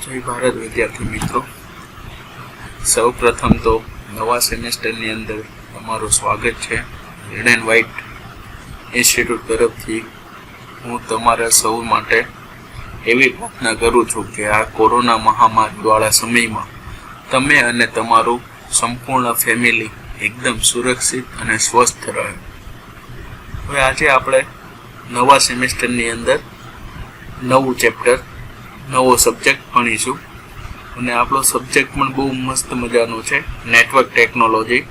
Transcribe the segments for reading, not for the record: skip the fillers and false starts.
જય ભારત વિદ્યાર્થી મિત્રો, સૌ પ્રથમ તો નવા સેમેસ્ટરની અંદર તમારું સ્વાગત છે. રેડ એન્ડ વ્હાઇટ ઇન્સ્ટિટ્યૂટ તરફથી હું તમારા સૌ માટે એવી પ્રાર્થના કરું છું કે આ કોરોના મહામારીવાળા સમયમાં તમે અને તમારું સંપૂર્ણ ફેમિલી એકદમ સુરક્ષિત અને સ્વસ્થ રહે. હવે આજે આપણે નવા સેમેસ્ટરની અંદર નવું ચેપ્ટર, નવો સબ્જેક્ટ ભણીશું અને આપણો સબ્જેક્ટ પણ બહુ મસ્ત મજાનો છે. નેટવર્ક ટેકનોલોજી,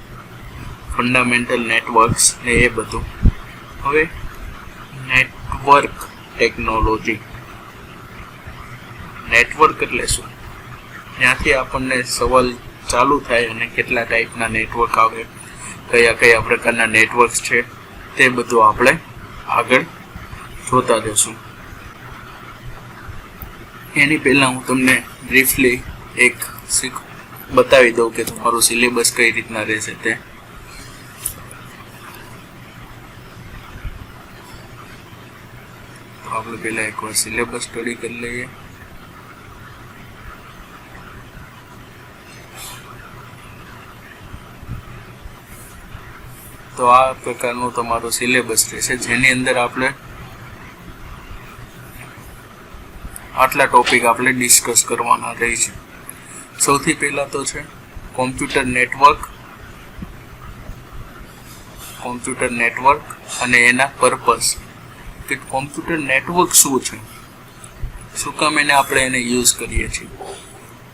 ફંડામેન્ટલ નેટવર્ક્સ ને એ બધું. હવે નેટવર્ક ટેકનોલોજી, નેટવર્ક એટલે શું? ત્યાંથી આપણને સવાલ ચાલુ થાય અને કેટલા ટાઈપના નેટવર્ક આવે, કયા કયા પ્રકારના નેટવર્ક્સ છે, તે બધું આપણે આગળ જોતા જશું. એની પહેલાં હું તમને બ્રીફલી એક બતાવી દઉં કે તમારું સિલેબસ કઈ રીતના રહેશે તે. તો આપણે પહેલાં એકવાર સિલેબસ સ્ટડી કરી લઈએ. તો આ પ્રકારનું તમારું સિલેબસ રહેશે, જેની અંદર આપણે આટલા ટોપિક આપણે ડિસ્કસ કરવાના રહી છે. સૌથી પહેલા તો છે કોમ્પ્યુટર નેટવર્ક અને એના પર્પસ, કે કોમ્પ્યુટર નેટવર્ક શું છે, શું કામ આપણે યુઝ કરીએ છીએ.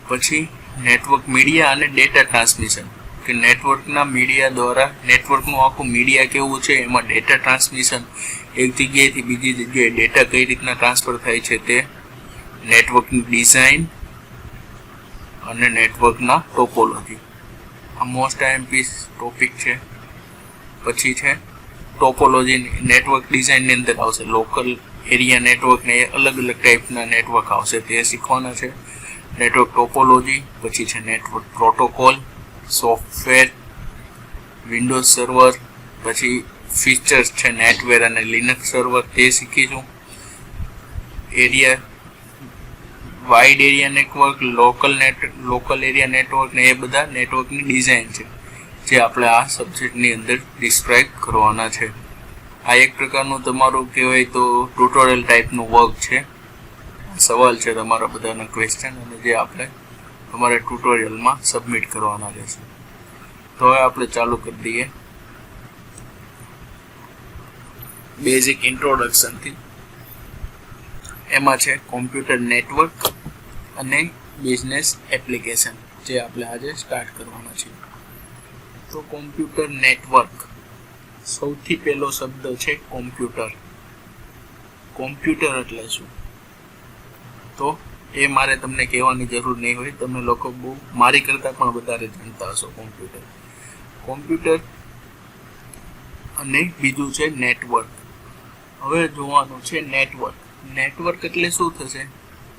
પછી નેટવર્ક મીડિયા અને ડેટા ટ્રાન્સમિશન, કે નેટવર્કના મીડિયા દ્વારા નેટવર્કનું આખું મીડિયા કેવું છે, એમાં ડેટા ટ્રાન્સમિશન, એક જગ્યાએથી બીજી જગ્યાએ ડેટા કઈ રીતના ટ્રાન્સફર થાય છે તે. નેટવર્કની ડિઝાઇન અને નેટવર્કના ટોપોલોજી, આ મોસ્ટ આઈએમપી ટોપિક છે. પછી છે ટોપોલોજી, નેટવર્ક ડિઝાઇનની અંદર આવશે લોકલ એરિયા નેટવર્ક ને અલગ અલગ ટાઈપના નેટવર્ક આવશે, તે શીખવાના છે. નેટવર્ક ટોપોલોજી, પછી છે network protocol, software, Windows server, પછી ફીચર્સ છે નેટવેર અને લિનક્સ સર્વર, તે શીખીશું. Wide area network, local area network ને એ બધા નેટવર્કની ડિઝાઇન છે, જે આપણે આ સબ્જેક્ટની અંદર ડિસ્ક્રાઇબ કરવાના છે. આ એક પ્રકારનું તમારું કહેવાય તો ટ્યુટોરિયલ ટાઈપનું વર્ક છે. સવાલ છે તમારા બધાના ક્વેશ્ચન, અને જે આપણે તમારા ટ્યુટોરિયલમાં સબમિટ કરવાના રહેશે. તો હવે આપણે ચાલુ કરી દઈએ બેઝિક ઇન્ટ્રોડક્શનથી. એમાં છે કોમ્પ્યુટર નેટવર્ક અને બિઝનેસ એપ્લિકેશન, જે આપણે આજે સ્ટાર્ટ કરવાના છે. તો કોમ્પ્યુટર નેટવર્ક, સૌથી પહેલો શબ્દ છે કોમ્પ્યુટર. કોમ્પ્યુટર એટલે શું? તો એ મારે તમને કહેવાની જરૂર નહીં હોય, તમે લોકો બહુ મારી કરતાં પણ વધારે જાણતા હશો કોમ્પ્યુટર. અને બીજું છે નેટવર્ક. હવે જોવાનું છે નેટવર્ક એટલે શું થશે?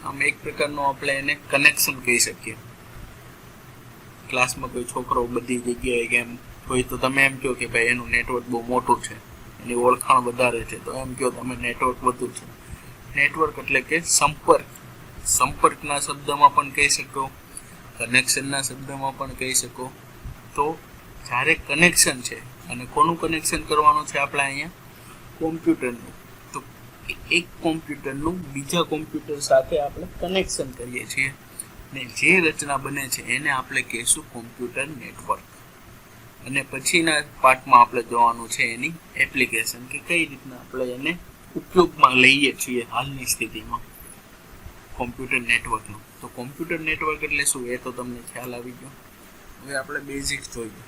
આમ એક પ્રકારનું આપણે એને કનેક્શન કહી શકીએ. ક્લાસમાં કોઈ છોકરો બધી જગ્યાએ કેમ હોય તો તમે એમ કહો કે ભાઈ એનું નેટવર્ક બહુ મોટું છે, એની ઓળખાણ વધારે છે, તો એમ કહો તમે નેટવર્ક વધુ છે. નેટવર્ક એટલે કે સંપર્કના શબ્દમાં પણ કહી શકો, કનેક્શનના શબ્દમાં પણ કહી શકો. તો જ્યારે કનેક્શન છે, અને કોનું કનેક્શન કરવાનું છે આપણે અહીંયા? કોમ્પ્યુટરનું. તો એક કોમ્પ્યુટરનું બીજા કોમ્પ્યુટર સાથે આપણે કનેક્શન કરીએ છીએ, ને જે રચના બને છે એને આપણે કહીશું કોમ્પ્યુટર નેટવર્ક. અને પછીના પાર્ટમાં આપણે જોવાનું છે એની એપ્લિકેશન, કે કઈ રીતના આપણે એને ઉપયોગમાં લઈએ છીએ હાલની સ્થિતિમાં કોમ્પ્યુટર નેટવર્કનું. તો કોમ્પ્યુટર નેટવર્ક એટલે શું એ તો તમને ખ્યાલ આવી ગયો. હવે આપણે બેઝિક્સ જોઈએ.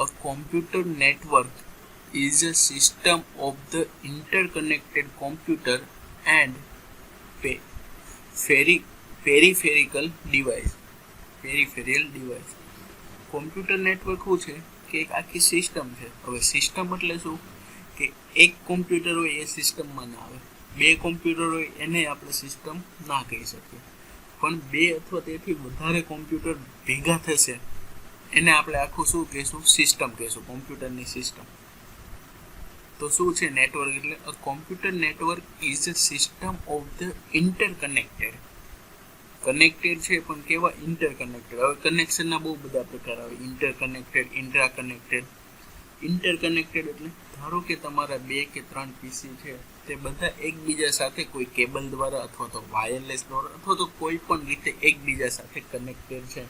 A computer network is a system of the interconnected computer and peripheral device. Computer network શું છે? કે એક આખી સિસ્ટમ છે. હવે સિસ્ટમ એટલે શું? કે એક કોમ્પ્યુટર હોય એ સિસ્ટમમાં ના આવે, બે કોમ્પ્યુટર હોય એને આપણે સિસ્ટમ ના કહી શકીએ, પણ બે અથવા તેથી વધારે કોમ્પ્યુટર ભેગા થશે એને આપણે આખું શું કહીશું? સિસ્ટમ કહીશું, કોમ્પ્યુટરની સિસ્ટમ. તો શું છે નેટવર્ક એટલે? A computer network is a system of the interconnected connected છે પણ કેવા ઇન્ટરકનેક્ટેડ. હવે કનેક્શનના બહુ બધા પ્રકાર આવે, ઇન્ટરકનેક્ટેડ, ઇન્ટ્રાકનેક્ટેડ. ઇન્ટરકનેક્ટેડ એટલે ધારો કે તમારા 2 કે 3 પીસી છે, તે બધા એકબીજા સાથે કોઈ કેબલ દ્વારા અથવા તો વાયરલેસ દ્વારા અથવા તો કોઈ પણ રીતે એકબીજા સાથે કનેક્ટેડ છે.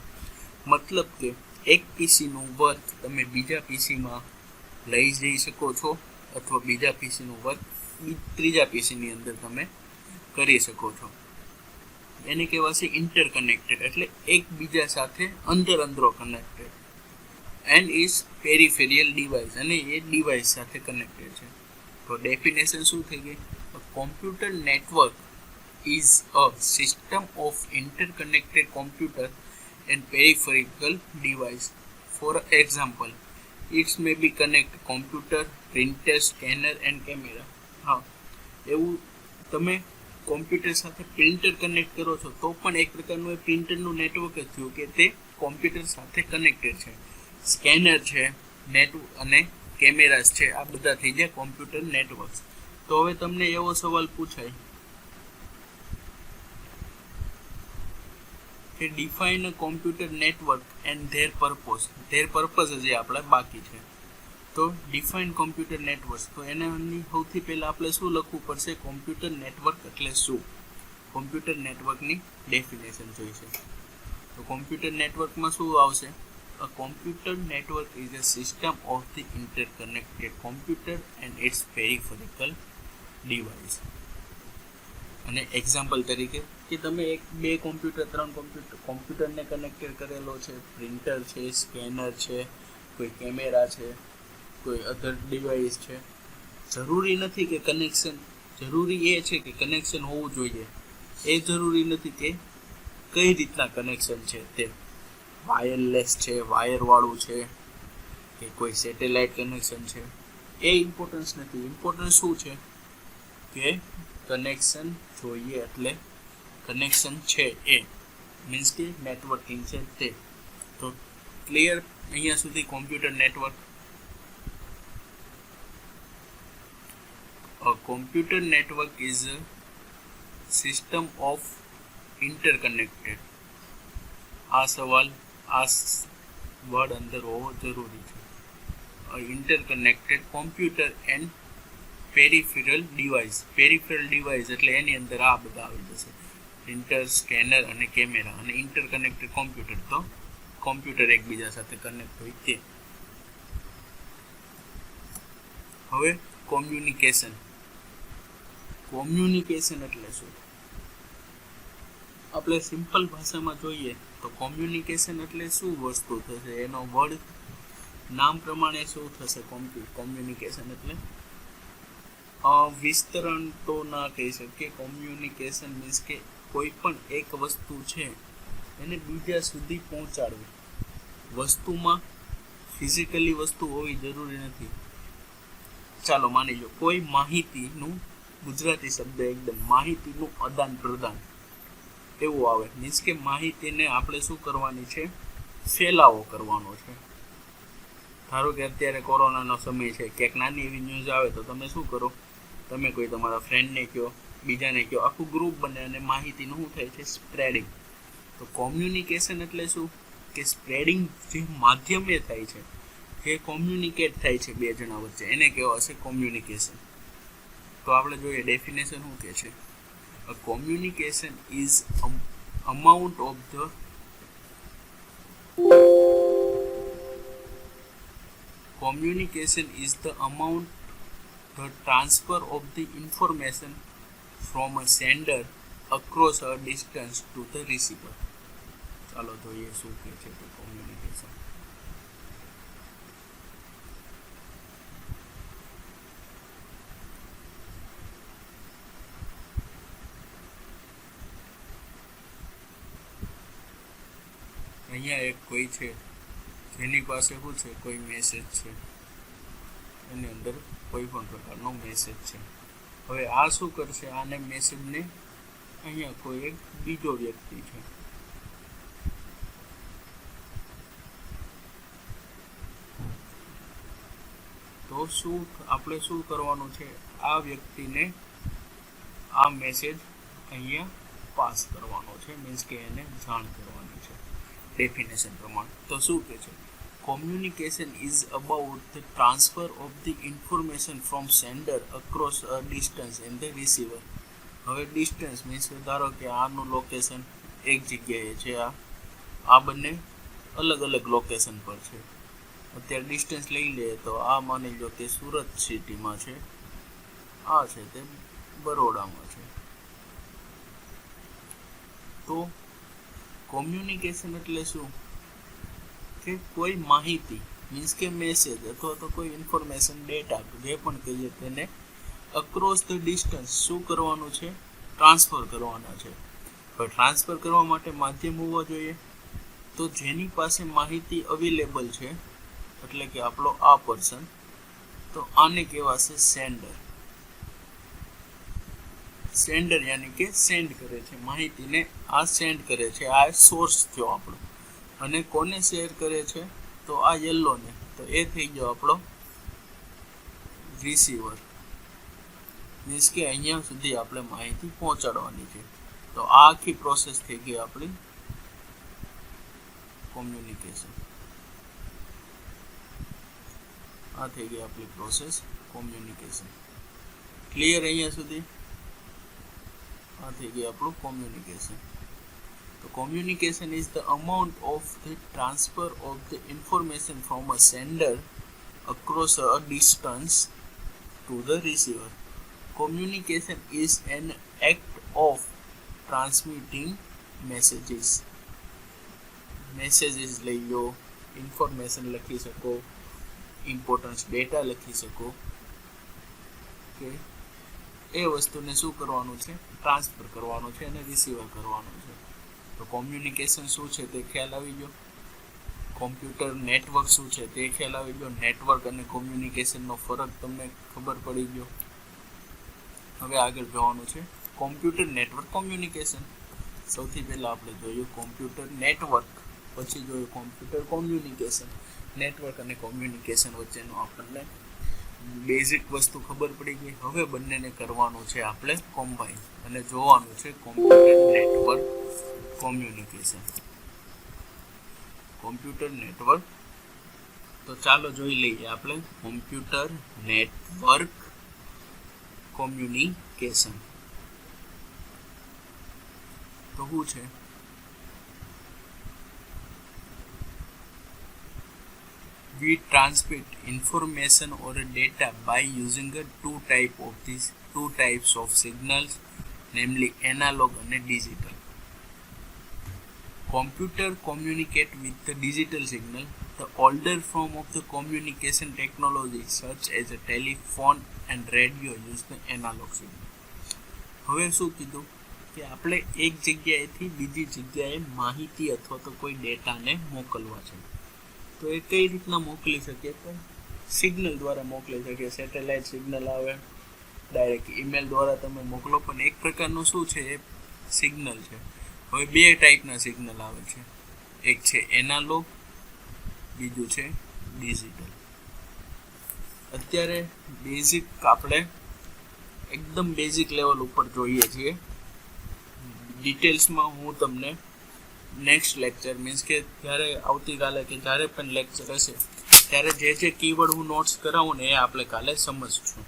મતલબ કે એક પીસીનું વર્ક તમે બીજા પીસીમાં લઈ જઈ શકો છો અથવા બીજા પીસીનું વર્ક ત્રીજા પીસીની અંદર તમે કરી શકો છો. એને કહેવાશે ઇન્ટરકનેક્ટેડ, એટલે એકબીજા સાથે અંદરો કનેક્ટેડ. એન્ડ ઇઝ પેરિફેરિયલ ડિવાઇસ, અને એ ડિવાઇસ સાથે કનેક્ટેડ છે. તો ડેફિનેશન શું થઈ ગઈ? Computer network is a system of interconnected computer and peripheral device. For example, it's may be connect computer, printer, scanner and camera. હા, એવું તમે કોમ્પ્યુટર સાથે પ્રિન્ટર કનેક્ટ કરો છો તો પણ એક પ્રકારનું એ પ્રિન્ટરનું નેટવર્ક જ થયું કે તે કોમ્પ્યુટર સાથે કનેક્ટેડ છે. સ્કેનર છે, અને કેમેરાસ છે, આ બધા થઈ જાય કોમ્પ્યુટર નેટવર્ક્સ. તો હવે તમને એવો સવાલ પૂછાય કે define a computer network and there purpose. There purpose હજી આપણે બાકી છે. તો ડિફાઇન કોમ્પ્યુટર નેટવર્ક, તો એનાની સૌથી પહેલાં આપણે શું લખવું પડશે? કોમ્પ્યુટર નેટવર્ક એટલે શું? કોમ્પ્યુટર નેટવર્કની ડેફિનેશન જોઈશે. તો કોમ્પ્યુટર નેટવર્કમાં શું આવશે? A computer network is a system of the interconnected computer and its peripheral device. અને એક્ઝામ્પલ તરીકે કે તમે 2 કોમ્પ્યુટર 3 કોમ્પ્યુટરને કનેક્ટેડ કરેલો છે, પ્રિન્ટર છે, સ્કેનર છે, કોઈ કેમેરા છે, કોઈ અધર ડિવાઇસ છે. જરૂરી નથી કે કનેક્શન, જરૂરી એ છે કે કનેક્શન હોવું જોઈએ. એ જરૂરી નથી કે કઈ રીતના કનેક્શન છે, તે વાયરલેસ છે, વાયરવાળું છે, કે કોઈ સેટેલાઇટ કનેક્શન છે, એ ઇમ્પોર્ટન્સ નથી. ઇમ્પોર્ટન્સ શું છે કે કનેક્શન જોઈએ, એટલે કનેક્શન છે એ મીન્સ કે નેટવર્કિંગ છે તે. તો ક્લિયર અહીંયા સુધી computer network. A computer network is a system of interconnected. આ સવાલ, આ વર્ડ અંદર હોવો જરૂરી છે. Interconnected computer and peripheral device. Peripheral device એટલે એની અંદર આ બધા આવી જશે, પ્રિન્ટર, સ્કેનર અને કેમેરા. અને ઇન્ટરકનેક્ટેડ કોમ્પ્યુટર તો કોમ્પ્યુટર એકબીજા સાથે કનેક્ટ હોય તે. હવે કોમ્યુનિકેશન. કોમ્યુનિકેશન એટલે શું? આપણે સિમ્પલ ભાષામાં જોઈએ તો કોમ્યુનિકેશન એટલે શું વસ્તુ થશે? એનો વર્ડ નામ પ્રમાણે શું થશે? કોમ્યુનિકેશન એટલે વિસ્તરણ તો ના કહી શકીએ. કોમ્યુનિકેશન મીન્સ કે કોઈ પણ એક વસ્તુ છે એને બીજા સુધી પહોંચાડવી. વસ્તુમાં ફિઝિકલી વસ્તુ હોવી જરૂરી નથી. ચાલો માની લો કોઈ માહિતીનું, ગુજરાતી શબ્દ એકદમ, માહિતીનું આદાન પ્રદાન એવું આવે. મીન્સ કે માહિતીને આપણે શું કરવાની છે? ફેલાવો કરવાનો છે. ધારો કે અત્યારે કોરોનાનો સમય છે, ક્યાંક નાની એવી ન્યૂઝ આવે તો તમે શું કરો? તમે કોઈ તમારા ફ્રેન્ડને કહો, બીજાને કહો, આખું ગ્રુપ બને અને માહિતીનું શું થાય છે? સ્પ્રેડિંગ. તો કોમ્યુનિકેશન એટલે શું? કે સ્પ્રેડિંગ જે માધ્યમે થાય છે, જે કોમ્યુનિકેટ થાય છે 2 જણા વચ્ચે, એને કહેવાશે કોમ્યુનિકેશન. તો આપણે જોઈએ ડેફિનેશન શું કહે છે. A communication is amount of the communication is the amount, the transfer of the information from a sender across a distance to the receiver. ચાલો જોઈએ શું કહે છે તો કોમ્યુનિકેશન. અહીંયા એક કોઈ છે જેની પાસે શું છે? કોઈ મેસેજ છે, એની અંદર કોઈ પણ પ્રકારનો મેસેજ છે. હવે આ શું કરશે? આને મેસેજને અહીંયા કોઈ એક બીજો વ્યક્તિ છે, તો શું આપણે શું કરવાનું છે? આ વ્યક્તિને આ મેસેજ અહીંયા પાસ કરવાનો છે, મીન્સ કે એને જાણ કરવાની છે ડેફિનેશન પ્રમાણે. તો શું કહે છે? Communication is about the transfer of the information from sender across a distance in the receiver. હવે ડિસ્ટન્સ મીન્સ ધારો કે આનું લોકેશન એક જગ્યાએ છે, આ બંને અલગ અલગ લોકેશન પર છે. અત્યારે ડિસ્ટન્સ લઈ લઈએ તો આ માની લો કે સુરત સિટીમાં છે, આ છે તે બરોડામાં છે. તો કોમ્યુનિકેશન એટલે શું? કે કોઈ માહિતી મીન્સ કે મેસેજ અથવા તો કોઈ ઇન્ફોર્મેશન, ડેટા જે પણ કહીએ તેને અક્રોસ ધ ડિસ્ટન્સ શું કરવાનું છે? ટ્રાન્સફર કરવાના છે. હવે ટ્રાન્સફર કરવા માટે માધ્યમ હોવા જોઈએ. તો જેની પાસે માહિતી અવેલેબલ છે એટલે કે આપણો આ પર્સન, તો આને કહેવાશે સેન્ડર. સેન્ડર યાની કે સેન્ડ કરે છે માહિતીને, આ સેન્ડ કરે છે, આ સોર્સ થયો આપણો. અને કોને શેર કરે છે? તો આ યલોને, તો એ થઈ ગયો આપણો રિસીવર. મીન્સ કે અહીંયા સુધી આપણે માહિતી પહોંચાડવાની છે. તો આ આખી પ્રોસેસ થઈ ગઈ આપણી કોમ્યુનિકેશન. આ થઈ ગઈ આપણી પ્રોસેસ કોમ્યુનિકેશન. ક્લિયર અહીંયા સુધી? આ થઈ ગઈ આપણું કોમ્યુનિકેશન. તો communication is the amount of the transfer of the information from a sender across a distance to the receiver. Communication is an act of transmitting messages. Messages લઈ લો, information લખી શકો, ઇમ્પોર્ટન્સ ડેટા લખી શકો કે એ વસ્તુને શું કરવાનું છે? ટ્રાન્સફર કરવાનું છે અને રિસીવર કરવાનું છે. તો કોમ્યુનિકેશન શું છે તે ખ્યાલ આવી ગયો. કોમ્પ્યુટર નેટવર્ક શું છે તે ખ્યાલ આવી ગયો. નેટવર્ક અને કોમ્યુનિકેશનનો ફરક તમને ખબર પડી ગયો. હવે આગળ જવાનું છે કોમ્પ્યુટર નેટવર્ક કોમ્યુનિકેશન. સૌથી પહેલાં આપણે જોયું કોમ્પ્યુટર નેટવર્ક, પછી જોયું કોમ્પ્યુટર કોમ્યુનિકેશન. નેટવર્ક અને કોમ્યુનિકેશન વચ્ચેનો આપણને બેઝિક વસ્તુ ખબર પડી ગઈ. હવે બંનેને કરવાનું છે આપણે કોમ્બાઈન અને જોવાનું છે computer network communication. Computer network, તો ચાલો જોઈ લઈએ આપણે કોમ્પ્યુટર નેટવર્ક કોમ્યુનિકેશન. તો શું છે? We transmit information or data by using two types of signals, namely analog and digital. Computer communicate with the digital signal. The older form of the communication technology such as a telephone and radio use the analog signal. હવે શું કીધું કે આપણે એક જગ્યાએથી બીજી જગ્યાએ માહિતી અથવા તો કોઈ ડેટાને મોકલવા છે. તો એ કઈ રીતના મોકલી શકીએ? તો સિગ્નલ દ્વારા મોકલી શકીએ. સેટેલાઇટ સિગ્નલ આવે, ડાયરેક્ટ ઈમેલ દ્વારા તમે મોકલો, પણ એક પ્રકારનું શું છે એ સિગ્નલ છે. હવે બે ટાઈપના સિગ્નલ આવે છે, એક છે એનાલોગ, બીજું છે ડિજિટલ. અત્યારે બેઝિક આપણે એકદમ બેઝિક લેવલ ઉપર જોઈએ છીએ. ડિટેલ્સમાં હું તમને નેક્સ્ટ લેક્ચર મીન્સ કે જ્યારે આવતીકાલે કે જ્યારે પણ લેક્ચર હશે ત્યારે જે કીવર્ડ હું નોટ્સ કરાવું ને એ આપણે કાલે સમજશું.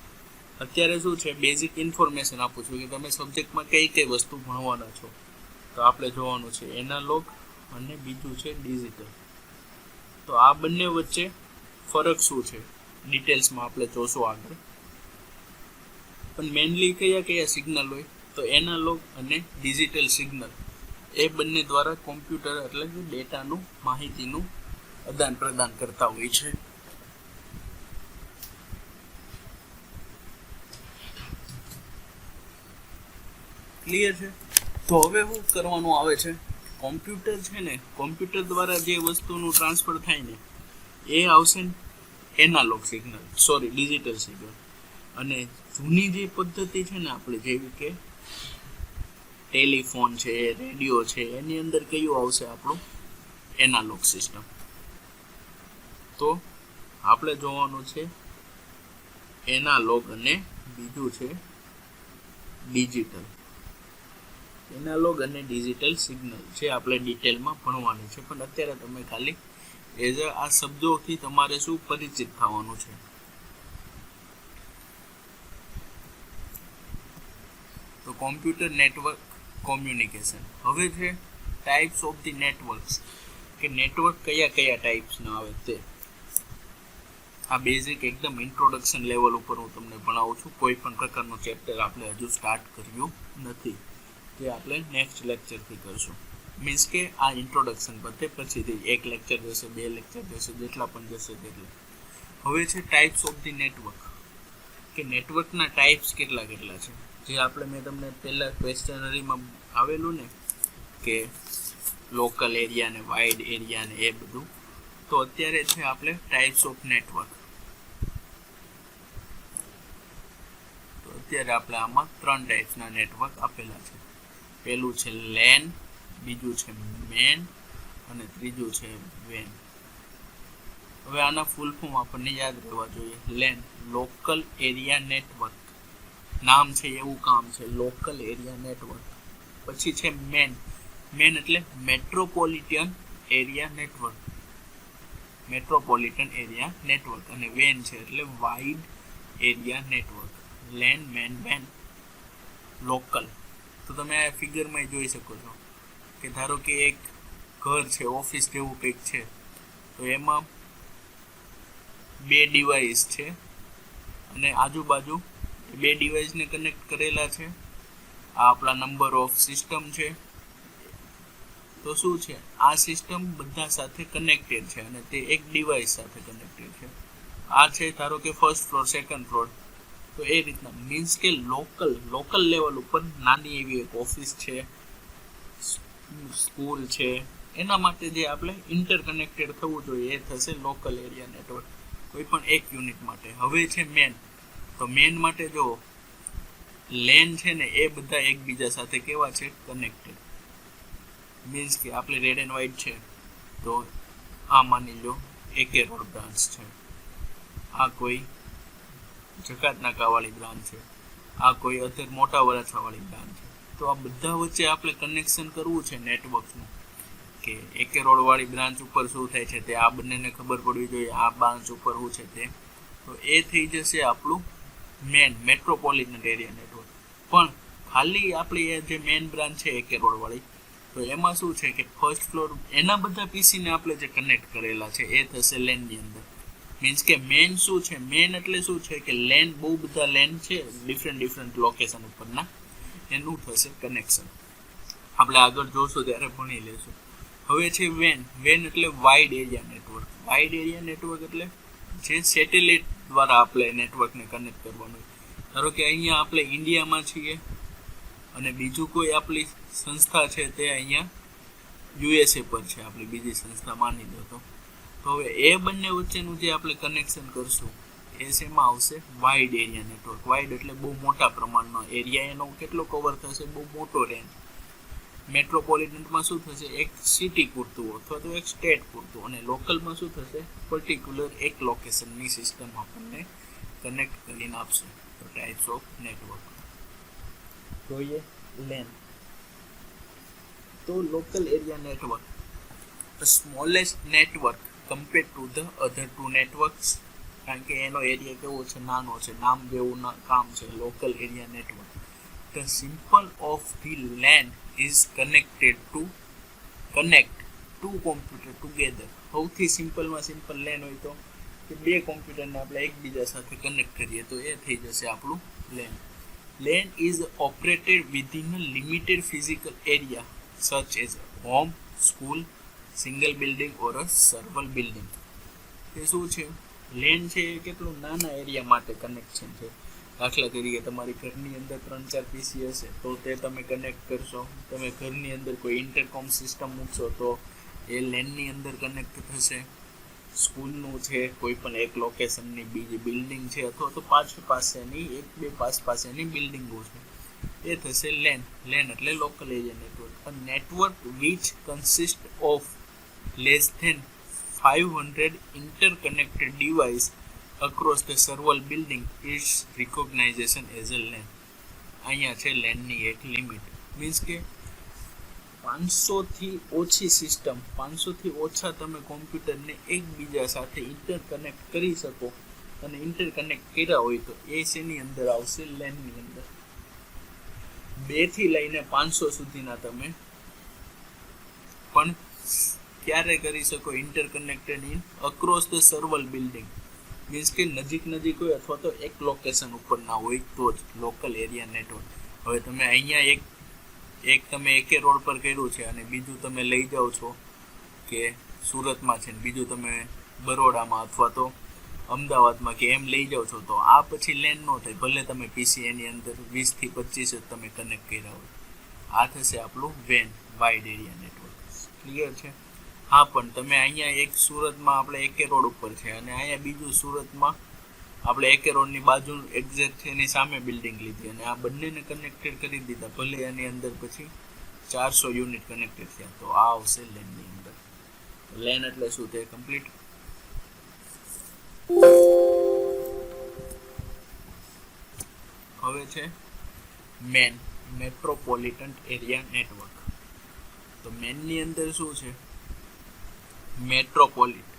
અત્યારે શું છે બેઝિક ઇન્ફોર્મેશન આપું છું કે તમે સબ્જેક્ટમાં કઈ કઈ વસ્તુ ભણવાના છો. તો આપણે જોવાનું છે એનાલોગ અને બીજું છે ડિજિટલ. તો આ બંને વચ્ચે ફરક શું છે ડિટેલ્સમાં આપણે જોશું આગળ. પણ મેઇનલી કયા સિગ્નલ હોય? તો એનાલોગ અને ડિજિટલ સિગ્નલ એ બંને દ્વારા કોમ્પ્યુટર એટલે કે ડેટાનું, માહિતીનું આદાન પ્રદાન કરતા હોય છે. ક્લિયર છે? તો હવે શું કરવાનું આવે છે? કોમ્પ્યુટર છે ને, કોમ્પ્યુટર દ્વારા જે વસ્તુનું ટ્રાન્સફર થાય ને એ આવશે એનાલોગ સિગ્નલ, ડિજિટલ સિગ્નલ. અને જૂની જે પદ્ધતિ છે ને આપણે, જેવી કે ટેલિફોન છે, રેડિયો છે, એની અંદર કયું આવશે? આપણું એનાલોગ સિસ્ટમ. તો આપણે જોવાનું છે એનાલોગ અને બીજું છે ડિજિટલ. એનાલોગ અને ડિજિટલ સિગ્નલ છે આપણે ડિટેલમાં ભણવાનું છે, પણ અત્યારે તમે ખાલી એઝ આ શબ્દોથી તમારે શું પરિચિત થવાનું છે. તો કોમ્પ્યુટર નેટવર્ક કોમ્યુનિકેશન. હવે છે ટાઈપ્સ ઓફ ધી નેટવર્ક્સ, કે નેટવર્ક કયા કયા ટાઈપ્સના આવે તે. આ બેઝિક એકદમ ઇન્ટ્રોડક્શન લેવલ ઉપર હું તમને ભણાવું છું. કોઈ પણ પ્રકારનું ચેપ્ટર આપણે હજુ સ્ટાર્ટ કર્યું નથી, જે આપણે નેક્સ્ટ લેક્ચરથી કરશું. મીન્સ કે આ ઇન્ટ્રોડક્શન પતે પછીથી એક લેક્ચર જશે, 2 લેક્ચર જશે, જેટલા પણ જશે તેટલા. હવે છે ટાઈપ્સ ઓફ ધી નેટવર્ક, કે નેટવર્કના ટાઈપ્સ કેટલા કેટલા છે. જે આપણે મેં તમને પહેલા ક્વેશ્ચનરીમાં આવેલું ને કે લોકલ એરિયા ને વાઇડ એરિયા ને એ બધું, તો અત્યારે છે આપણે ટાઈપ્સ ઓફ નેટવર્ક. તો અત્યારે આપણે આમાં 3 ટાઈપ્સના નેટવર્ક આપેલા છે. પહેલું છે લેન, બીજું છે મેન અને ત્રીજું છે વેન. હવે આના ફૂલ ફોર્મ આપણને યાદ રહેવા જોઈએ. લેન લોકલ એરિયા નેટવર્ક, નામ છે એવું કામ છે, લોકલ એરિયા નેટવર્ક. પછી છે મેન, મેન એટલે metropolitan area network, metropolitan area network. અને વેન છે એટલે wide area network. LAN, MAN, વેન, લોકલ. તો તમે આ ફિગરમાં જોઈ શકો છો કે ધારો કે એક ઘર છે, ઓફિસ જેવું કંઈક છે, તો એમાં 2 ડિવાઇસ છે અને આજુબાજુ 2 ડિવાઇસને કનેક્ટ કરેલા છે. આ આપણા નંબર ઓફ સિસ્ટમ છે. તો શું છે, આ સિસ્ટમ બધા સાથે કનેક્ટેડ છે અને તે એક ડિવાઇસ સાથે કનેક્ટેડ છે. આ છે ધારો કે ફર્સ્ટ ફ્લોર, સેકન્ડ ફ્લોર. તો એ રીતના મીન્સ કે લોકલ લેવલ ઉપર નાની એવી એક ઓફિસ છે, સ્કૂલ છે, એના માટે જે આપણે ઇન્ટરકનેક્ટેડ થવું જોઈએ એ થશે લોકલ એરિયા નેટવર્ક, કોઈ પણ એક યુનિટ માટે. હવે છે મેન. તો મેન માટે જો લેન છે ને એ બધા એકબીજા સાથે કેવા છે, કનેક્ટેડ. મીન્સ કે આપણે રેડ એન્ડ વ્હાઇટ છે, તો આ માની લો એકે રોડ બ્રાન્ચ છે, આ કોઈ જકાત નાકાવાળી બ્રાન્ચ છે, આ કોઈ અધર મોટા વરાછાવાળી બ્રાન્ચ છે. તો આ બધા વચ્ચે આપણે કનેક્શન કરવું છે નેટવર્કનું, કે એકે રોડવાળી બ્રાન્ચ ઉપર શું થાય છે તે આ બંનેને ખબર પડવી જોઈએ, આ બ્રાન્ચ ઉપર શું છે તે. તો એ થઈ જશે આપણું મેન મેટ્રોપોલિટન એરિયા નેટવર્ક. પણ ખાલી આપણી જે મેન બ્રાન્ચ છે એકે રોડવાળી, તો એમાં શું છે કે ફર્સ્ટ ફ્લોર એના બધા પીસીને આપણે જે કનેક્ટ કરેલા છે એ થશે લેનની અંદર. મીન્સ કે મેન શું છે, મેન એટલે શું છે કે લેન, બહુ બધા લેન છે ડિફરન્ટ લોકેશન ઉપરના, એનું થશે કનેક્શન. આપણે આગળ જોશું ત્યારે ભણી લેશું. હવે છે વેન. વેન એટલે wide area network. Wide area network એટલે જે સેટેલાઇટ દ્વારા આપણે નેટવર્કને કનેક્ટ કરવાનું. ધારો કે અહીંયા આપણે ઇન્ડિયામાં છીએ અને બીજું કોઈ આપણી સંસ્થા છે તે અહીંયા યુએસએ પર છે, આપણી બીજી સંસ્થા માની દો તો. તો હવે એ બંને વચ્ચેનું જે આપણે કનેક્શન કરશું એ શેમાં આવશે, વાઇડ એરિયા નેટવર્ક. વાઇડ એટલે બહુ મોટા પ્રમાણનો એરિયા, એનો કેટલો કવર થશે, બહુ મોટો રેન્જ. મેટ્રોપોલિટનમાં શું થશે, એક સિટી પૂરતું અથવા તો એક સ્ટેટ પૂરતું. અને લોકલમાં શું થશે, પર્ટિક્યુલર એક લોકેશનની સિસ્ટમ આપણને કનેક્ટ કરીને આપશે. તો ટાઈપ્સ ઓફ નેટવર્ક જોઈએ. લેન તો local area network, the smallest network compared to the other two networks. કારણ કે એનો એરિયા કેવો છે, નાનો છે, નામ જેવું કામ છે, local area network. The symbol of the LAN is connect two computer together. સૌથી સિમ્પલમાં સિમ્પલ લેન હોય તો કે 2 કોમ્પ્યુટરને આપણે એકબીજા સાથે કનેક્ટ કરીએ તો એ થઈ જશે આપણું lane. LAN is operated within a limited physical area such as home, school, single building or a several building. એ શું છે, લેન છે એ કેટલું નાના એરિયા માટે કનેક્શન છે. દાખલા તરીકે તમારી ઘરની અંદર 3-4 પીસી હશે તો તે તમે કનેક્ટ કરશો. તમે ઘરની અંદર કોઈ ઇન્ટરકોમ સિસ્ટમ મૂકશો તો એ લેનની અંદર કનેક્ટ થશે. સ્કૂલનું છે, કોઈ પણ એક લોકેશનની બીજી બિલ્ડિંગ છે, અથવા તો પાસેની 1-2 પાસેની બિલ્ડિંગો છે, એ થશે લેન. લેન એટલે local area network. A network which consists of less than 500 interconnected devices across the several building is recognization as a LAN. અહીંયા છે લેનની એક લિમિટ. મીન્સ કે 500 થી ઓછી સિસ્ટમ, 500 થી ઓછા તમે કોમ્પ્યુટરને એકબીજા સાથે ઇન્ટરકનેક્ટ કરી શકો, અને ઇન્ટરકનેક્ટ કર્યા હોય તો એ શેની અંદર આવશે? લેનની અંદર. 2 થી લઈને 500 સુધીના તમે પણ ક્યારે કરી શકો? Interconnected in across the server building. Means કે નજીક હોય અથવા તો એક લોકેશન ઉપર ના હોય તો જ લોકલ એરિયા નેટવર્ક. હવે તમે અહીંયા એક તમે એકે રોડ પર કર્યું છે અને બીજું તમે લઈ જાઓ છો કે સુરતમાં છે ને બીજું તમે બરોડામાં અથવા તો અમદાવાદમાં કે એમ લઈ જાઓ છો, તો આ પછી લેન ન થાય. ભલે તમે પીસી એની અંદર 20 થી 25 જ તમે કનેક્ટ કર્યા હોય. આ થશે આપણું વેન, વાઇડ એરિયા નેટવર્ક. ક્લિયર છે? હા, પણ તમે અહીંયા એક સુરતમાં આપણે એકે રોડ ઉપર છે અને અહીંયા બીજું સુરતમાં આપણે એકે રોડની બાજુ એક્ઝેક્ટ છે એની સામે બિલ્ડિંગ લીધી અને આ બંનેને કનેક્ટેડ કરી દીધા. ભલે એની અંદર પછી 400 યુનિટ કનેક્ટેડ થયા, તો આ આવશે લેનની અંદર. લેન એટલે શું? તે કમ્પ્લીટ. હવે છે મેન, મેટ્રોપોલિટન એરિયા નેટવર્ક. તો મેનની અંદર શું છે? મેટ્રોપોલિટ.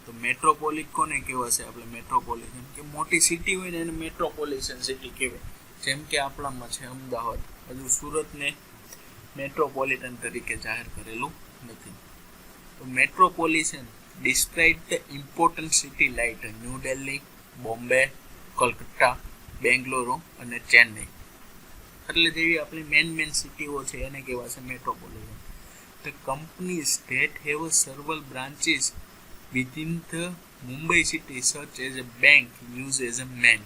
તો મેટ્રોપોલિટ કોને કહેવાશે? આપણે મેટ્રોપોલિટન કે મોટી સિટી હોય ને એને મેટ્રોપોલિટન સિટી કહેવાય. જેમ કે આપણામાં છે અમદાવાદ, હજુ સુરતને મેટ્રોપોલિટન તરીકે જાહેર કરેલું નથી. તો metropolitan describe the important city like New Delhi, Bombay, Calcutta, Bangalore અને ચેન્નઈ. એટલે જેવી આપણી મેન સિટીઓ છે એને કહેવાશે metropolitan. The companies that have several branches within the Mumbai city, such as a bank, use as a main.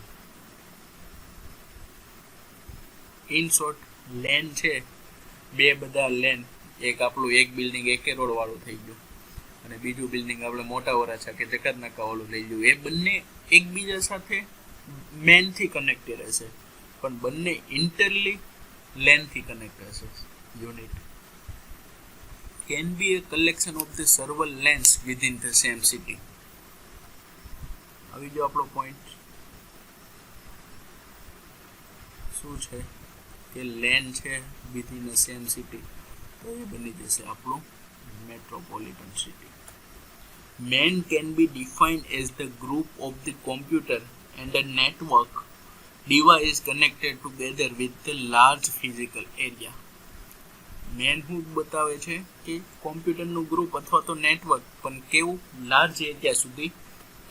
In short, LAN છે બે બધા લેન. એક આપણું એક બિલ્ડિંગ એકે રોડ વાળું થઈ ગયું અને બીજું બિલ્ડિંગ આપણે મોટા વરાછા કે જકાત નાકા વાળું લઈ ગયું. એ બંને એકબીજા સાથે મેનથી કનેક્ટેડ હશે, પણ બંને ઇન્ટરલી લેનથી કનેક્ટ હશે. Unit can be a collection of the several lanes within the same city. આવી જો આપણો પોઈન્ટ શું છે કે લેન છે within the same city, તો એ બની જશે આપણું metropolitan city. Man can be defined as the group of the computer and a network device connected together with the large physical area. MAN હું બતાવે છે કે કોમ્પ્યુટરનું ગ્રુપ અથવા તો નેટવર્ક પણ કેવું લાર્જ એરિયા સુધી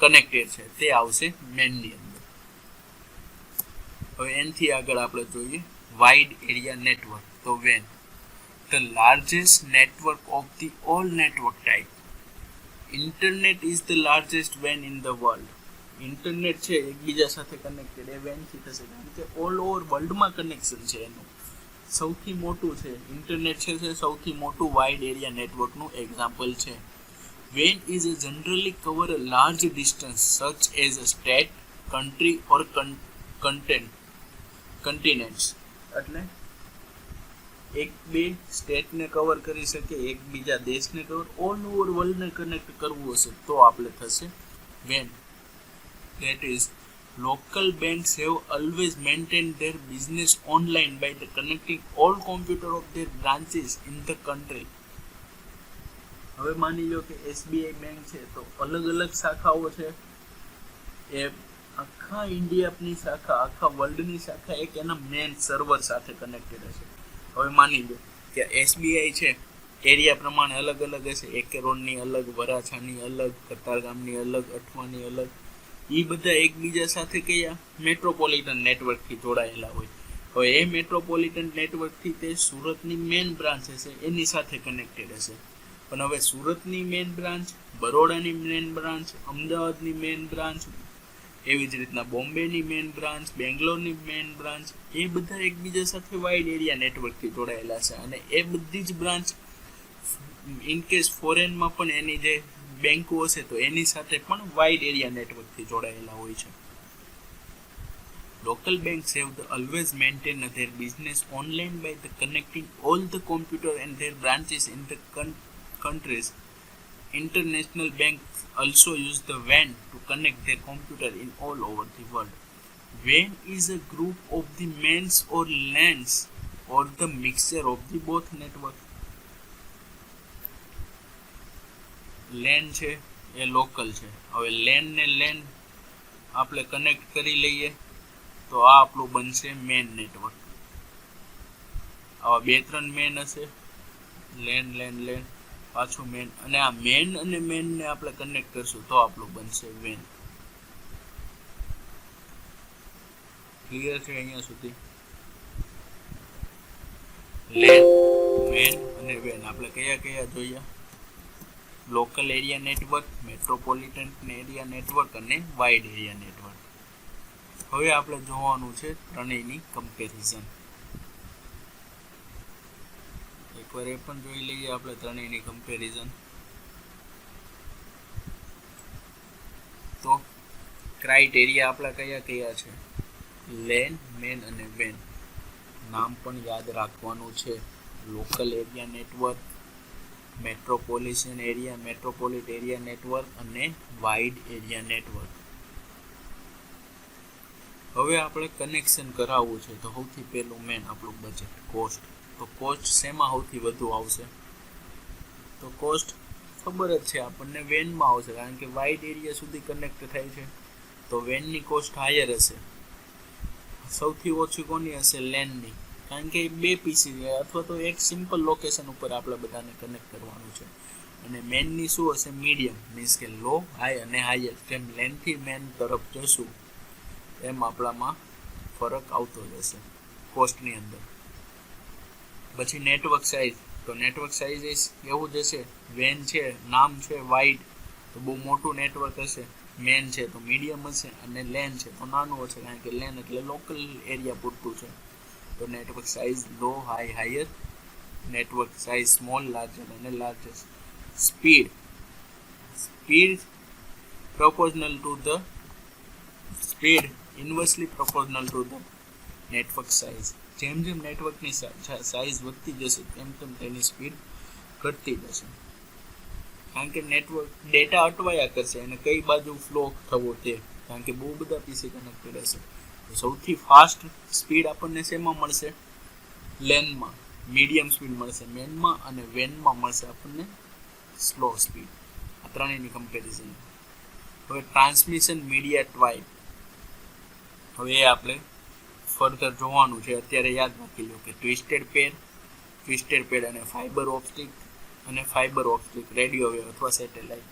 કનેક્ટેડ છે, તે આવશે મેનની અંદર. હવે એનથી આગળ આપણે જોઈએ વાઇડ એરિયા નેટવર્ક. તો when the largest network of the all network type. Internet is the largest van in the world. Internet છે એકબીજા સાથે કનેક્ટેડ, એ વેનથી થશે કારણ કે ઓલ ઓવર વર્લ્ડમાં કનેક્શન છે એનું. સૌથી મોટું છે ઇન્ટરનેટ છે સૌથી મોટું વાઇડ એરિયા નેટવર્કનું એક્ઝામ્પલ છે. When is a generally cover a large distance such as a state, country or continents. એટલે એક બે સ્ટેટને કવર કરી શકે, એક બીજા દેશને કવર, ઓલ ઓવર વર્લ્ડને કનેક્ટ કરવું હશે તો આપણે થશે van. That is, local banks have always maintained their business online by connecting all computer of their branches in the country. હવે માની લો કે એસબીઆઈ બેંક છે તો અલગ અલગ શાખાઓ છે, એ આખા ઇન્ડિયાની શાખા, આખા વર્લ્ડની શાખા એક એના મેન સર્વર સાથે કનેક્ટેડ હશે. હવે માની લો કે એસબીઆઈ છે એરિયા પ્રમાણે અલગ અલગ હશે, એકે રોડની અલગ, વરાછાની અલગ, કતારગામની અલગ, અઠવાની અલગ. એ બધા એકબીજા સાથે કયા મેટ્રોપોલિટન નેટવર્કથી જોડાયેલા હોય. હવે એ મેટ્રોપોલિટન નેટવર્કથી તે સુરતની મેન બ્રાન્ચ હશે એની સાથે કનેક્ટેડ હશે. પણ હવે સુરતની મેન બ્રાન્ચ, બરોડાની મેન બ્રાન્ચ, અમદાવાદની મેન બ્રાન્ચ, એવી જ રીતના બોમ્બેની મેન બ્રાન્ચ, બેંગ્લોરની મેન બ્રાન્ચ, એ બધા એકબીજા સાથે વાઇડ એરિયા નેટવર્કથી જોડાયેલા છે. અને એ બધી જ બ્રાન્ચ ઇનકેસ ફોરેનમાં પણ એની જે બેંકો હશે તો એની સાથે પણ વાઇડ એરિયા નેટવર્કથી જોડાયેલા હોય છે. Local banks have always maintained their business online by connecting all the computer and their branches in the countries. International banks also use the WAN to connect their computer in all over the world. WAN is a group of the mains or LANs or the mixture of the both network. LAN છે એ local છે. હવે LAN ને LAN આપણે connect કરી લઈએ તો આ આપણું બનશે મેન નેટવર્ક. આવા 2-3 મેન હશે, LAN LAN LAN પાછું મેન, અને આ મેન અને મેન ને આપણે કનેક્ટ કરશું તો આપણું બનશે વેન. ક્લિયર છે અહીંયા સુધી? LAN, મેન અને વેન આપણે કયા કયા જોયા? Local area network, metropolitan area network અને વાઇડ એરિયા નેટવર્ક. હવે આપણે જોવાનું છે ત્રણેયની કમ્પેરિઝન. એકવાર એ પણ જોઈ લઈએ આપણે ત્રણેયની કમ્પેરિઝન. તો ક્રાઇટેરિયા આપણા કયા કયા છે? LAN, મેન અને વેન. નામ પણ યાદ રાખવાનું છે. Local area network, metropolitan area network અને વાઇડ એરિયા નેટવર્ક. હવે આપણે કનેક્શન કરાવવું છે તો સૌથી પહેલું મેન આપણું બજેટ, કોસ્ટ. તો કોસ્ટ શેમાં સૌથી વધુ આવશે? તો કોસ્ટ ખબર જ છે આપણને વેનમાં આવશે, કારણ કે વાઇડ એરિયા સુધી કનેક્ટ થાય છે તો વેનની કોસ્ટ હાયર હશે. સૌથી ઓછી કોની હશે? લેનની, કારણ કે 2 પીસી અથવા તો એક સિમ્પલ લોકેશન ઉપર આપણે બધાને કનેક્ટ કરવાનું છે. અને મેનની શું હશે? મીડિયમ, મીન્સ કે લો, હાઈ અને હાયર. જેમ લેનથી મેન તરફ જશું એમ આપણામાં ફરક આવતો જશે કોસ્ટની અંદર. પછી નેટવર્ક સાઇઝ. તો નેટવર્ક સાઇઝ એવું જ હશે. વેન છે, નામ છે વાઇડ, તો બહુ મોટું નેટવર્ક હશે. મેન છે તો મીડિયમ હશે, અને લેન છે તો નાનું હશે, કારણ કે લેન એટલે લોકલ એરિયા પૂરતું છે. તો network size low, high, higher. Network size small, larger અને largest. Speed proportional to the speed, inversely proportional to the network size. જેમ જેમ નેટવર્કની સાઇઝ વધતી જશે તેમ તેમ તેની સ્પીડ ઘટતી જશે, કારણ કે નેટવર્ક ડેટા અટવાયા કરશે અને કઈ બાજુ ફ્લો થવો તે, કારણ કે બહુ બધા પીસી કનેક્ટેડ હશે. તો સૌથી ફાસ્ટ સ્પીડ આપણને શેમાં મળશે? લેનમાં. મીડિયમ સ્પીડ મળશે મેનમાં, અને વેનમાં મળશે આપણને સ્લો સ્પીડ. આ ત્રણેયની કમ્પેરિઝન. હવે ટ્રાન્સમિશન મીડિયા ટાઈપ, હવે એ આપણે ફર્ધર જોવાનું છે. અત્યારે યાદ રાખી લો કે ટ્વિસ્ટેડ પેર અને ફાઈબર ઓપ્ટિક રેડિયો વેવ અથવા સેટેલાઇટ.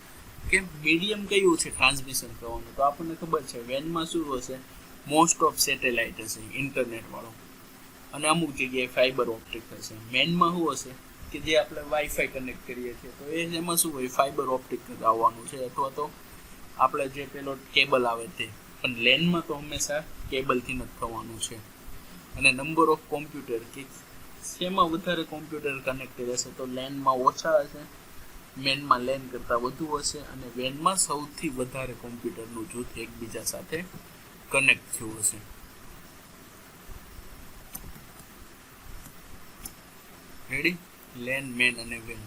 કે મીડિયમ કયું છે ટ્રાન્સમિશન કરવાનું? તો આપણને ખબર છે વેનમાં શું હશે? મોસ્ટ ઓફ સેટેલાઇટ હશે, ઇન્ટરનેટ વાળો, અને અમુક જગ્યાએ ફાઈબર ઓપ્ટિક હશે. મેનમાં શું હશે? કે જે આપણે વાઈફાઈ કનેક્ટ કરીએ છીએ, તો એમાં શું હોય? ફાઈબર ઓપ્ટિક આવવાનું છે, અથવા તો આપણે જે પેલો કેબલ આવે તે. પણ લેનમાં તો હંમેશા કેબલથી જ થવાનું છે. અને નંબર ઓફ કોમ્પ્યુટર, કે શેમાં વધારે કોમ્પ્યુટર કનેક્ટેડ હશે? તો લેનમાં ઓછા હશે, મેનમાં લેન કરતાં વધુ હશે, અને વેનમાં સૌથી વધારે કોમ્પ્યુટરનું જૂથ એકબીજા સાથે કનેક્ટ થયું હશે. રેડી? લેન, મેન અને વેન.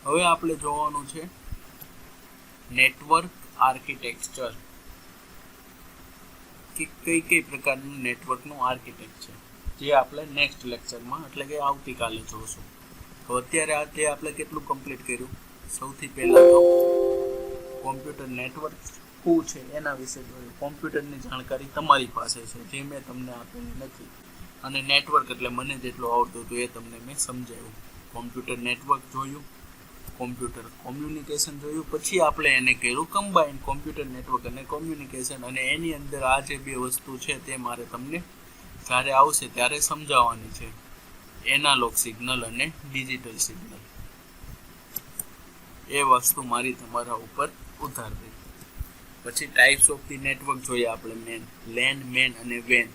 હવે આપણે જોવાનું છે નેટવર્ક આર્કિટેક્ચર, કે કઈ પ્રકારનું નેટવર્કનું આર્કિટેક્ચર, જે આપણે નેક્સ્ટ લેક્ચરમાં, એટલે કે આવતીકાલે જોશું. તો અત્યારે તે આપણે કેટલું કમ્પ્લીટ કર્યું? સૌથી પહેલાં તો કોમ્પ્યુટર નેટવર્ક શું છે એના વિશે જોયું. કોમ્પ્યુટરની જાણકારી તમારી પાસે છે, જે મેં તમને આપેલી નથી. અને નેટવર્ક એટલે મને જેટલું આવડતું હતું એ તમને મેં સમજાવ્યું. કોમ્પ્યુટર નેટવર્ક જોયું, કોમ્પ્યુટર કોમ્યુનિકેશન જોયું, પછી આપણે એને કર્યું કમ્બાઇન, કોમ્પ્યુટર નેટવર્ક અને કોમ્યુનિકેશન. અને એની અંદર આ જે 2 વસ્તુ છે તે મારે તમને જ્યારે આવશે ત્યારે સમજાવવાની છે. એનાલોગ સિગ્નલ અને ડિજિટલ સિગ્નલ. એ વસ્તુ મારી તમારા ઉપર ઉધારવી. પછી ટાઈપ્સ ઓફ ધી નેટવર્ક જોઈએ આપણે. લેન, મેન અને વેન.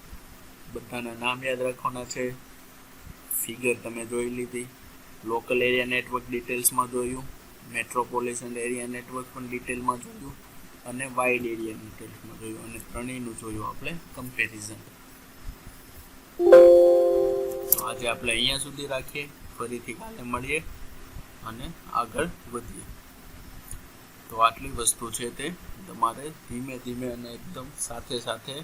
બધાના નામ યાદ રાખવાના છે. ફિગર તમે જોઈ લીધી. લોકલ એરિયા નેટવર્ક ડિટેલ્સમાં જોયું, મેટ્રોપોલિટન એરિયા નેટવર્ક પણ ડિટેલમાં જોયું, અને વાઇડ એરિયા ડિટેલ્સમાં જોયું, અને ત્રણેયનું જોયું આપણે કમ્પેરિઝન. આજે આપણે અહીંયા સુધી રાખીએ, ફરીથી કાલે મળીએ અને આગળ વધીએ. તો આટલી વસ્તુ છે તે તમારે ધીમે ધીમે અને એકદમ સાથે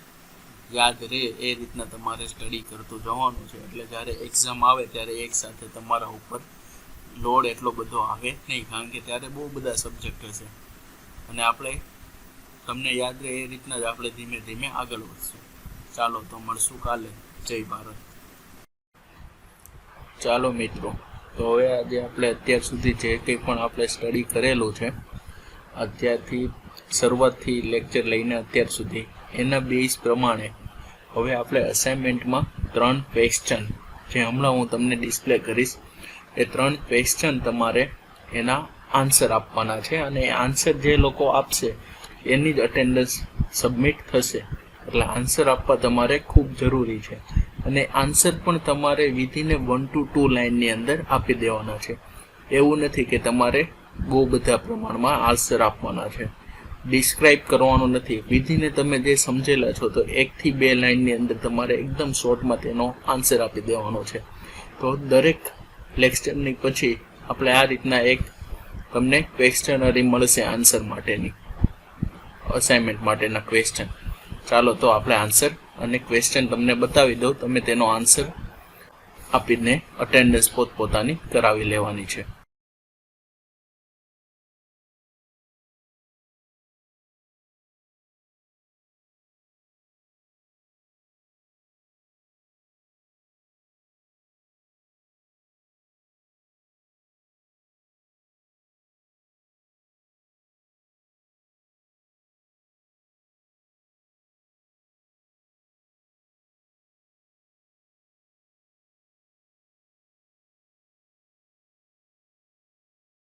યાદ રહે એ રીતના તમારે સ્ટડી કરતું જવાનું છે. એટલે જ્યારે એક્ઝામ આવે ત્યારે એક સાથે તમારા ઉપર લોડ એટલો બધો આવે નહીં, કારણ કે ત્યારે બહુ બધા સબ્જેક્ટ હશે અને આપણે તમને યાદ રહે એ રીતના જ આપણે ધીમે ધીમે આગળ વધશું. ચાલો તો મળશું કાલે. જય ભારત. ચાલો મિત્રો, તો હવે આજે આપણે અત્યાર સુધી જે કંઈ પણ આપણે સ્ટડી કરેલું છે, અત્યારથી શરૂઆતથી લેક્ચર લઈને અત્યાર સુધી, એના બેઝ પ્રમાણે હવે આપણે અસાઇનમેન્ટમાં 3 ક્વેશ્ચન જે હમણાં હું તમને ડિસ્પ્લે કરીશ, એ 3 ક્વેશ્ચન તમારે એના આન્સર આપવાના છે અને એ આન્સર જે લોકો આપશે એની જ અટેન્ડન્સ સબમિટ થશે. એટલે આન્સર આપવા તમારે ખૂબ જરૂરી છે અને આન્સર પણ તમારે વિધિને 1 to 2 લાઇનની અંદર આપી દેવાના છે. એવું નથી કે તમારે બહુ બધા પ્રમાણમાં આન્સર આપવાના છે, ડિસ્ક્રાઇબ કરવાનું નથી. વિધિને તમે જે સમજેલા છો તો 1 થી 2 લાઇનની અંદર તમારે એકદમ શોર્ટમાં તેનો આન્સર આપી દેવાનો છે. તો દરેક લેક્ચરની પછી આપણે આ રીતના એક તમને ક્વેશ્ચનરી મળશે આન્સર માટેની, અસાઇનમેન્ટ માટેના ક્વેશ્ચન. ચાલો તો આપણે આન્સર અને ક્વેશ્ચન તમને બતાવી દઉં, તમે તેનો આન્સર આપીને અટેન્ડન્સ પોતપોતાની કરાવી લેવાની છે.